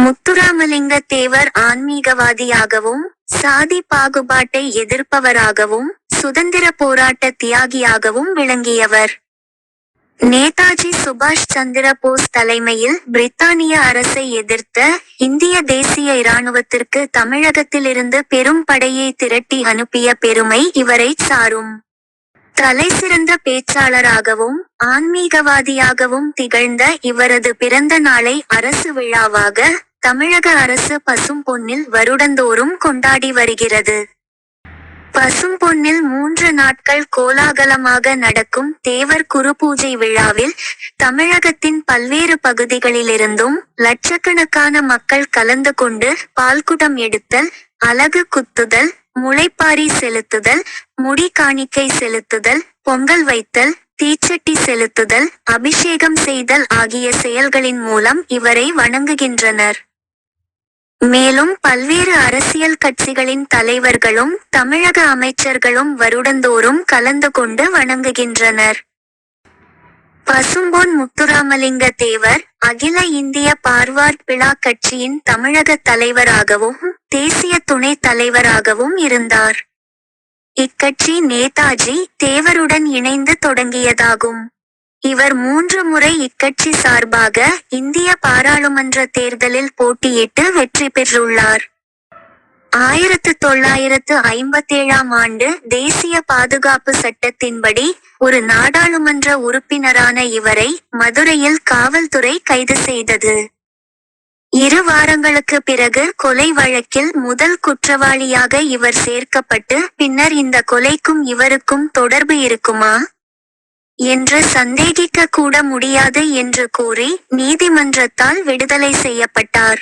முத்துராமலிங்க தேவர் ஆன்மீகவாதியாகவும், சாதி பாகுபாட்டை எதிர்ப்பவராகவும், சுதந்திர போராட்ட தியாகியாகவும் விளங்கியவர். நேதாஜி சுபாஷ் சந்திர போஸ் தலைமையில் பிரித்தானிய அரசை எதிர்த்த இந்திய தேசிய இராணுவத்திற்கு தமிழகத்திலிருந்து பெரும் படையை திரட்டி அனுப்பிய பெருமை இவரைச் சாரும். தலைசிறந்த பேச்சாளராகவும் ஆன்மீகவாதியாகவும் திகழ்ந்த இவரது பிறந்த நாளை அரசு விழாவாக தமிழக அரசு பசும்பொன்னில் வருடந்தோறும் கொண்டாடி வருகிறது. பசும்பொன்னில் 3 நாட்கள் கோலாகலமாக நடக்கும் தேவர் குருபூஜை விழாவில் தமிழகத்தின் பல்வேறு பகுதிகளிலிருந்தும் லட்சக்கணக்கான மக்கள் கலந்து கொண்டு பால்குடம் எடுத்தல், அலகு குத்துதல், முளைப்பாரி செலுத்துதல், முடி காணிக்கை செலுத்துதல், பொங்கல் வைத்தல், தீச்சட்டி செலுத்துதல், அபிஷேகம் செய்தல் ஆகிய செயல்களின் மூலம் இவரை வணங்குகின்றனர். மேலும் பல்வேறு அரசியல் கட்சிகளின் தலைவர்களும் தமிழக அமைச்சர்களும் வருடந்தோறும் கலந்து கொண்டு வணங்குகின்றனர். பசும்பொன் முத்துராமலிங்க தேவர் அகில இந்திய பார்வார்ட் பிளா கட்சியின் தமிழக தலைவராகவும் தேசிய துணைத் தலைவராகவும் இருந்தார். இக்கட்சி நேதாஜி தேவருடன் இணைந்து தொடங்கியதாகும். இவர் 3 முறை இக்கட்சி சார்பாக இந்திய பாராளுமன்ற தேர்தலில் போட்டியிட்டு வெற்றி பெற்றுள்ளார். 1957ஆம் ஆண்டு தேசிய பாதுகாப்பு சட்டத்தின்படி ஒரு நாடாளுமன்ற உறுப்பினரான இவரை மதுரையில் காவல்துறை கைது செய்தது. 2 வாரங்களுக்கு பிறகு கொலை வழக்கில் முதல் குற்றவாளியாக இவர் சேர்க்கப்பட்டு பின்னர் இந்த கொலைக்கும் இவருக்கும் தொடர்பு இருக்குமா என்று சந்தேகிக்க கூட முடியாது என்று கூறி நீதிமன்றத்தால் விடுதலை செய்யப்பட்டார்.